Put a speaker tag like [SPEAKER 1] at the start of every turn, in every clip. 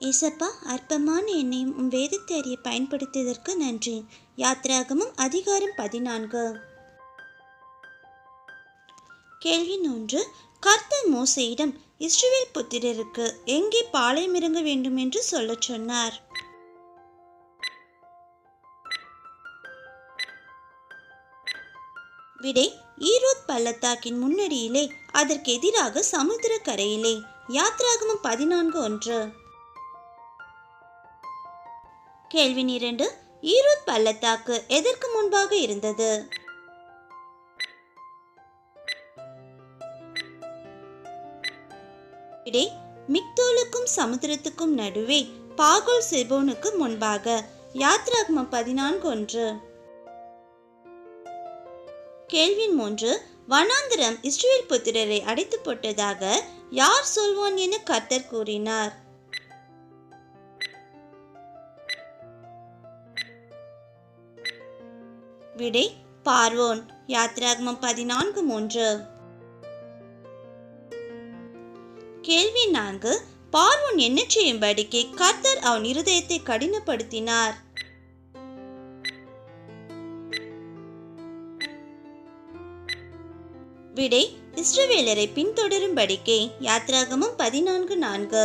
[SPEAKER 1] ஏசப்பா, அற்பமான என்னையும் உம் வேதத்தை அறிய பயன்படுத்தியதற்கு நன்றி. யாத்ராகமம் அதிகாரம் 14. கேள்வி 1. கர்த்தர் மோசேயிடம் இஸ்ரவேல் புத்திரருக்கு எங்கே பாளையம் இறங்க வேண்டும் என்று சொல்லச் சொன்னார்? விடை: ஈரோத் பள்ளத்தாக்கின் முன்னடியிலே, அதற்கு எதிராக சமுத்திர கரையிலே. யாத்ராகமம் 14:1. கேள்வி 2. ஈரோத் பள்ளத்தாக்கு எதற்கு முன்பாக இருந்தது? விடை: மிக்தோலுக்கும் சமுத்திரத்துக்கும் நடுவே, பாகோல் செபோனுக்கு முன்பாக. யாத்ராகமம் 14:1. கேள்வி 3. வனாந்திரம் இஸ்ரவேல் புத்திரரை அடைத்து போட்டதாக யார் சொல்வான் என கர்த்தர் கூறினார்? விடை: பார்வோன். யாத்ராகமம் 14:3. கேள்வி 4. பார்வோன் என்ன செய்யும்படிக்கு கர்த்தர் அவன் இருதயத்தை கடினப்படுத்தினார்? விடை: இஸ்ரவேலரை பின்தொடரும்படிக்கே. யாத்ராகமம் 14:4.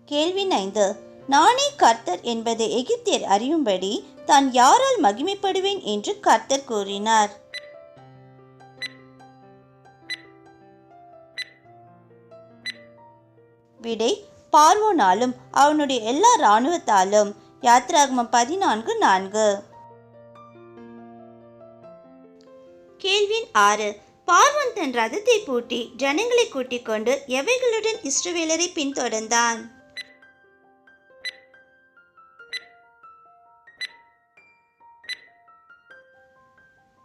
[SPEAKER 1] கேள்வி 5. நானே கர்த்தர் என்பதை எகிப்தியர் அறியும்படி தான் யாரால் மகிமைப்படுவேன் என்று கர்த்தர் கூறினார்? விடை: பார்வோனாலும் அவனுடைய எல்லா இராணுவத்தாலும். யாத்ராகமம் 14:4. கேள்வி 6. பார்வோன் தன் ரதத்தை பூட்டி ஜனங்களை கூட்டிக் கொண்டு எவைகளுடன் இஸ்ரவேலரை பின்தொடர்ந்தான்?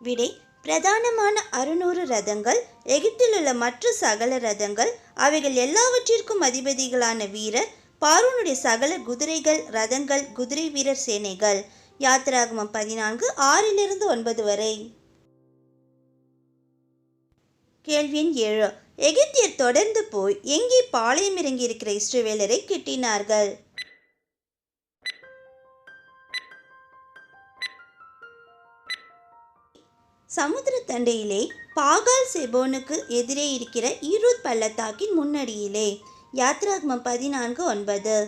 [SPEAKER 1] விடை: பிரதானமான 600 ரதங்கள், எகிப்தில் உள்ள மற்ற சகல ரதங்கள், அவைகள் எல்லாவற்றிற்கும் அதிபதிகளான வீரர், பார்வோனுடைய சகல குதிரைகள், ரதங்கள், குதிரை வீரர் சேனைகள். யாத்ராகமம் 14:6-9 வரை. கேள்வி 7. எகிப்தியர் தொடர்ந்து போய் எங்கே பாளையம் இறங்கி இருக்கிற இஸ்ரவேலரை கிட்டினார்கள்? சமுத்திர தண்டையிலே, பாகால் செபோனுக்கு எதிரே இருக்கிற ஈரோத் பள்ளத்தாக்கின் முன்னடியிலே. யாத்ராகமம் 14:9.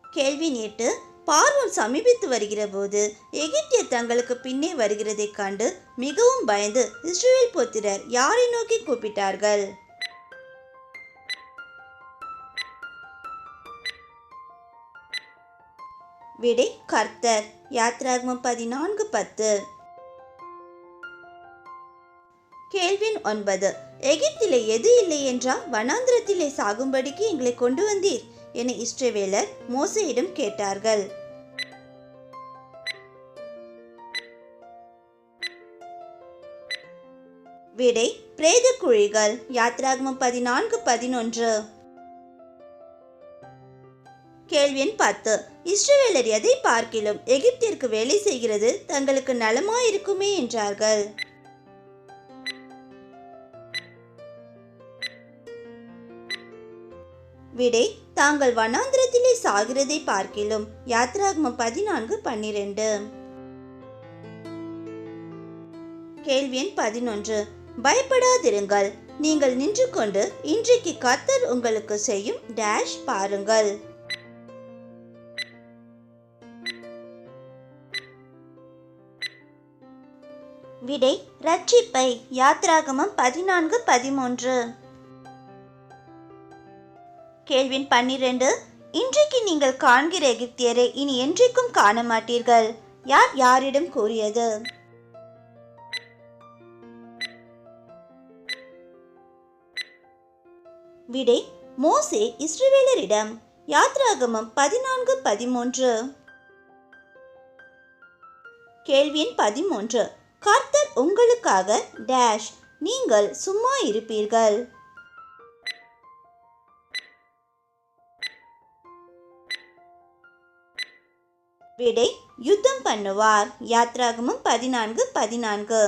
[SPEAKER 1] கேள்வி 8. பார்வோன் சமீபித்து வருகிற போது எகிப்தியர் தங்களுக்கு பின்னே வருகிறதை கண்டு மிகவும் பயந்து இஸ்ரவேல் புத்திரர் யாரை நோக்கி கூப்பிட்டார்கள்? விடை: கர்த்தர். யாத்ராகமம் 14:10. கேள்வி 9. எகிப்திலே எது இல்லை என்றா வனாந்திரத்திலே சாகும்படிக்கு எங்களை கொண்டு வந்தீர் என இஸ்ரவேலர் மோசேயிடம் கேட்டார்கள். விடை: பிரேத குழிகள். யாத்ராகமம் 14:11. கேள்வி 10. இஸ்ரவேலர் எதை பார்க்கிலும் எகிப்திற்கு வேலை செய்கிறது தங்களுக்கு நலமாயிருக்குமே என்றார்கள்? விடை: தாங்கள் வனாந்திரத்திலே சாகிறதை பார்க்கிலும். யாத்ராகமம் 14:12. கேள்வி 11. பயப்படாதிருங்கள், நீங்கள் நின்று கொண்டு இன்றைக்கு கர்த்தர் உங்களுக்கு செய்யும் டேஷ் பாருங்கள். விடை: ரட்சிப்பை. யாத்ராகமம் 14:13. கேள்வி 12. இன்றைக்கு நீங்கள் காண்கிற எகிப்தியரை இனி என்றைக்கும் காண மாட்டீர்கள். யார் யாரிடம் கூறியது? விடை: மோசே இஸ்ரவேலரிடம். யாத்ராகமம் 14:13. கேள்வி 13. கர்த்தர் உங்களுக்காக டேஷ் நீங்கள் சும்மா இருப்பீர்கள். விடை: யுத்தம் பண்ணுவார். யாத்ராகமம் 14:14.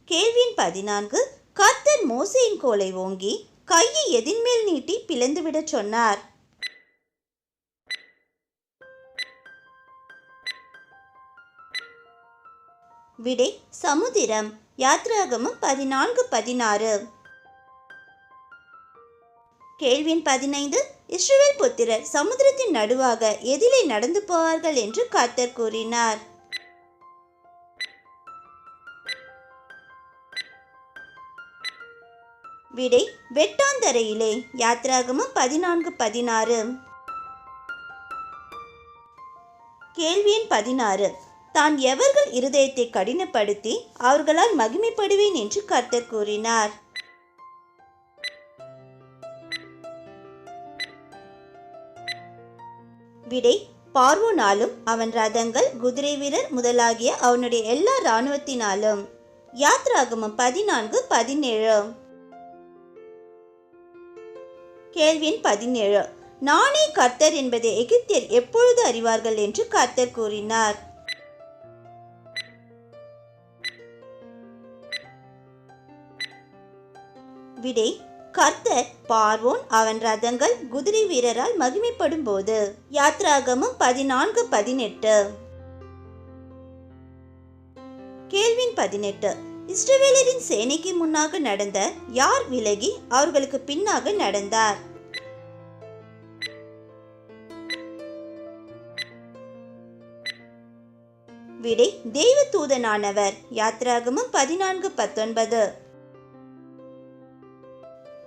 [SPEAKER 1] கேள்வி 14 கர்த்தர் மோசேயின் கோலை ஓங்கி கையை எதின்மேல் நீட்டி பிளந்துவிடச் சொன்னார். விடை சமுத்திரம். யாத்ராகமம் 14:16. கேள்வி 15 இஸ்ரவேல் புத்திரர் சமுத்திரத்தின் நடுவாக எதிலே நடந்து போவார்கள் என்று கர்த்தர் கூறினார். விடை வெட்டாந்தரையிலே. யாத்ராகமம் 14:16. கேள்வி 16 தான் எவர்கள் இருதயத்தை கடினப்படுத்தி அவர்களால் மகிமைப்படுவேன் என்று கர்த்தர் கூறினார். விடை பார்வோனாலும் அவன் ரதங்கள் குதிரை வீரர் முதலாகிய அவனுடைய எல்லா இராணுவத்தினாலும். யாத்ராகமம் 14:17. கேள்வி 17 நானே கர்த்தர் என்பதை எகிப்தியர் எப்பொழுது அறிவார்கள் என்று கர்த்தர் கூறினார். விடை கர்த்தர் பார்வோன் அவன் ரதங்கள் குதிரை வீரரால் மகிமைப்படும் போது. யாத்ராகமம் 14:18. கேள்வி 18 இஸ்ரவேலரின் சேனைக்கு முன்னாக நடந்த யார் விலகி அவர்களுக்கு பின்னாக நடந்தார்? விடை தேவ தூதனானவர். யாத்ராகமம் 14:19.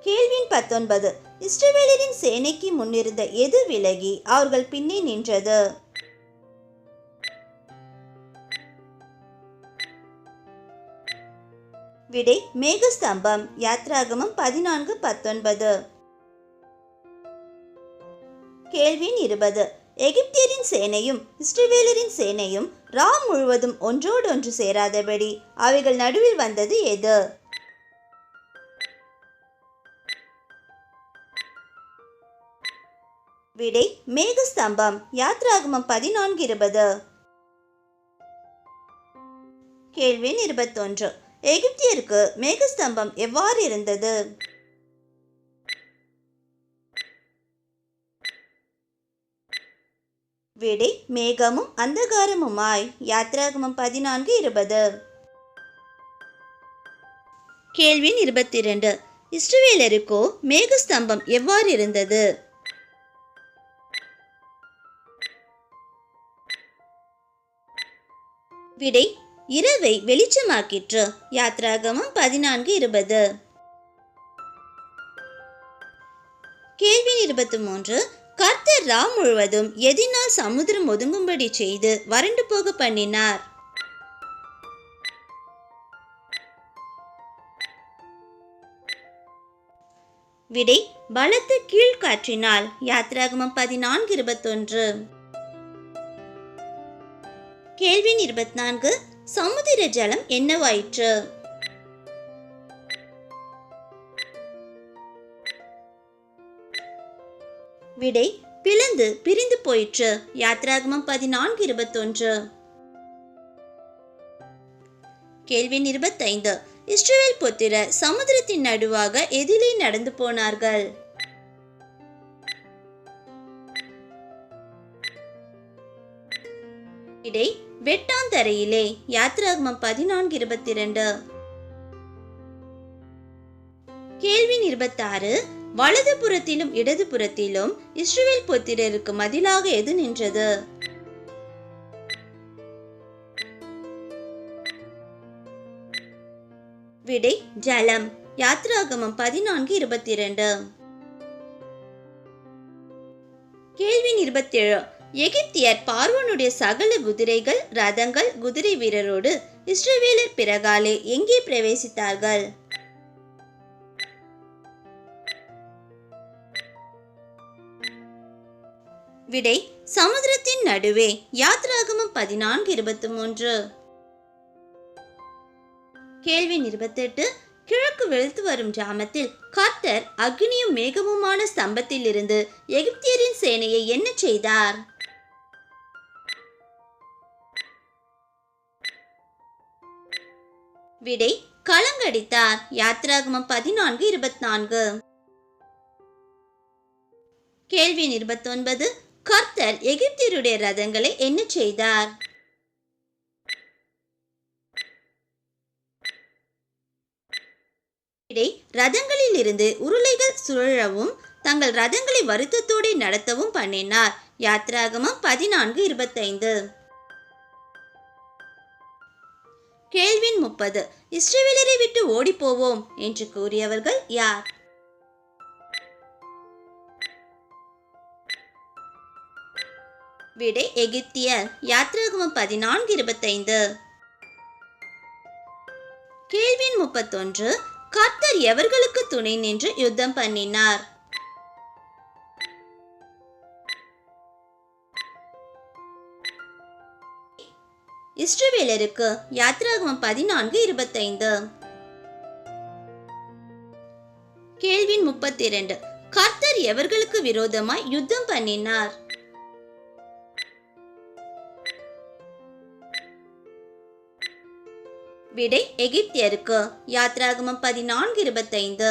[SPEAKER 1] கேள்வி 19 இஸ்ரவேலரின் சேனைக்கு முன்னிருந்த எது விலகி அவர்கள் பின்னே நின்றது? விடை மேகஸ்தம்பம். யாத்ராகமம் 14:19. கேள்வி 20 எகிப்தியரின் சேனையும் இஸ்ரவேலரின் சேனையும் முழுவதும் ஒன்றோடொன்று சேராதபடி அவைகள் நடுவில் வந்தது எது? விடை மேகஸ்தம்பம். யாத்ராகமம் 14:20. கேள்வி 21 எகிப்தியருக்கு மேகஸ்தம்பம் எவ்வாறு இருந்தது? விடை மேகமும் அந்தகாரமுமாய். யாத்ராகமம் 14:20. கேள்வி 22 இஸ்ரவேலருக்கோ மேகஸ்தம்பம் எவ்வாறு இருந்தது? விடை இரவை வெளிச்சமாக்கிற்று. யாத்ராகமம் 14:20. கேள்வி 23 கர்த்தர் முழுவதும் எதினால் சமுத்திரம் ஒதுங்கும்படி செய்து வறண்டு போக பண்ணினார்? விடை பலத்த கீழ்காற்றினால். யாத்ராகமம் 14:21. கேள்வி 24 சமுத்திர ஜலம் என்னவாயிற்று? விடை பிளந்து பிரிந்து போயிற்று. யாத்ராகமம் 14:21. கேள்வி 25 இஸ்ரவேல் புத்திரர் சமுத்திரத்தின் நடுவாக எதிலே நடந்து போனார்கள்? விடை வெட்டாந்தரையிலே. யாத்ராகமம் 14:22. கேள்வி 26 வலது புறத்திலும் இடது புறத்திலும் இஸ்ரவேல் புத்திரருக்கு மதிலாக எது நின்றது? விடை ஜலம். யாத்ராகமம் 14:22. கேள்வி 27 எகிப்தியர் பார்வோனுடைய சகல குதிரைகள் ரதங்கள் குதிரை வீரரோடு இஸ்ரவேலர் பிறகாலே எங்கே பிரவேசித்தார்கள்? விடை சமுத்திரத்தின் நடுவே. யாத்ராகமம் 14:23. கேள்வி 28 கிழக்கு வெளுத்து வரும் ஜாமத்தில் கர்த்தர் அக்னியும் மேகமுமான ஸ்தம்பத்தில் இருந்து எகிப்தியரின் சேனையை என்ன செய்தார்? விடை கலங்கடித்தார். யாத்ராகமம் 14:24. கேள்வி 29. கர்த்தர் எகிப்தியருடைய ரதங்களை என்ன செய்தார்? ரதங்களில் இருந்து உருளைகள் சுழலவும் தங்கள் ரதங்களை வருத்தத்தோடு நடத்தவும் பண்ணினார். யாத்ராகமம் 14:25. கேள்வி 30. இஸ்ரவேலரை விட்டு ஓடி போவோம் என்று கூறியவர்கள் யார்? விடை எகிப்தியர். யாத்ராகமம் 14:25. கேள்வி 31. கர்த்தர் எவர்களுக்கு துணை நின்று யுத்தம் பண்ணினார்? இஸ்ரவேலருக்கு. யாத்ராகமம் 14:25. கேள்வி 32. கர்த்தர் எவர்களுக்கு விரோதமாய் யுத்தம் பண்ணினார்? விடை எகிப்தியருக்கு. யாத்ராகமம் 14:25.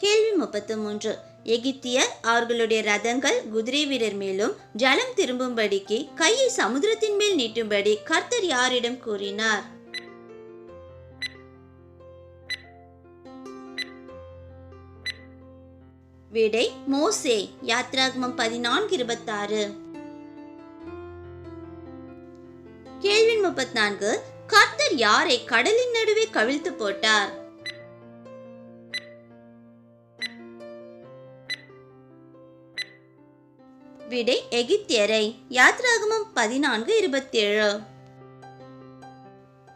[SPEAKER 1] கேள்வி 33. எகிப்தியர் அவர்களுடைய ரதங்கள் குதிரை வீரர் மேலும் ஜலம் திரும்பும்படிக்கு கையை சமுத்திரத்தின் மேல் நீட்டும்படி கர்த்தர் யாரிடம் கூறினார்? விடை மோசே. யாத்ராகமம் 14:26. கேள்வி 34. கர்த்தர் யாரை கடலின் நடுவே கவிழ்த்து போட்டார்? விடை எகிப்தியரை. யாத்ராகமம் 14:27.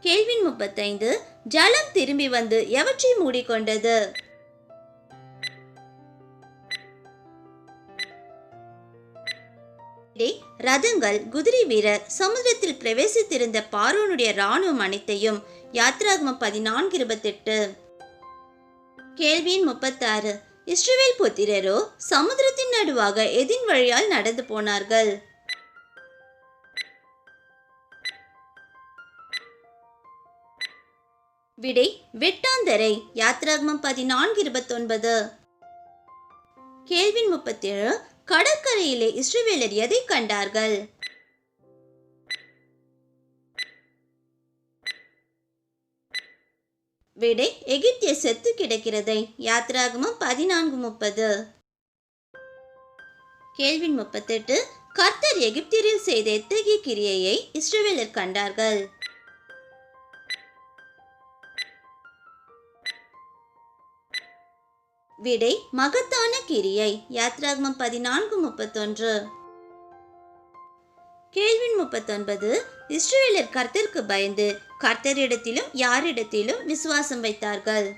[SPEAKER 1] கேள்வி 35. ஜலம் திரும்பி வந்து எவற்றை மூடிக்கொண்டது? ரதங்கள், குதிரை வீரர், சமுத்திரத்தில் பிரவேசித்திருந்த பார்வோனுடைய இராணுவம் அனைத்தையும். யாத்ராகமம் 14:28. கேள்வி 36. இஸ்ரவேல் புத்திரரோ சமுத்திரத்தின் நடுவாக எதின் வழியால் நடந்து போனார்கள்? விடை வெட்டாந்தரை. யாத்ராகமம் 14:29. கேள்வி 37. கடற்கரையிலே இஸ்ரவேலர் எதை கண்டார்கள்? விடை எகிப்திய செத்து கிடக்கிறதை. யாத்ராகமம் 14:30. கேள்வி 38. கர்த்தர் எகிப்தியரில் செய்த எத்தகைய கிரியையை இஸ்ரவேலர் கண்டார்கள்? விடை மகத்தான கிரியை. யாத்ராகமம் 14:31. கேள்வி 39. இஸ்ரவேலர் கர்த்தருக்கு பயந்து கர்த்தரிடத்திலும் யாரிடத்திலும் விசுவாசம் வைத்தார்கள்?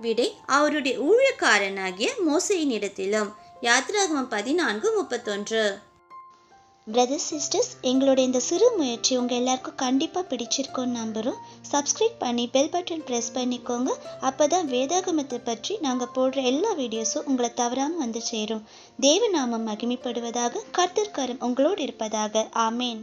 [SPEAKER 1] விடை அவருடைய ஊழியக்காரனாகிய மோசேயினிடத்திலும். யாத்ராகமம் 14:31.
[SPEAKER 2] பிரதர்ஸ் சிஸ்டர்ஸ், எங்களோட இந்த சிறு முயற்சி உங்கள் எல்லாருக்கும் கண்டிப்பாக பிடிச்சிருக்கோன்னு நம்புகிறோம். சப்ஸ்கிரைப் பண்ணி பெல் பட்டன் ப்ரெஸ் பண்ணிக்கோங்க. அப்போ தான் வேதாகமத்தை பற்றி நாங்கள் போடுற எல்லா வீடியோஸும் உங்களை தவறாமல் வந்து சேரும். தேவநாமம் மகிமைப்படுவதாக. கர்த்தர் கரம் உங்களோடு இருப்பதாக. ஆமேன்.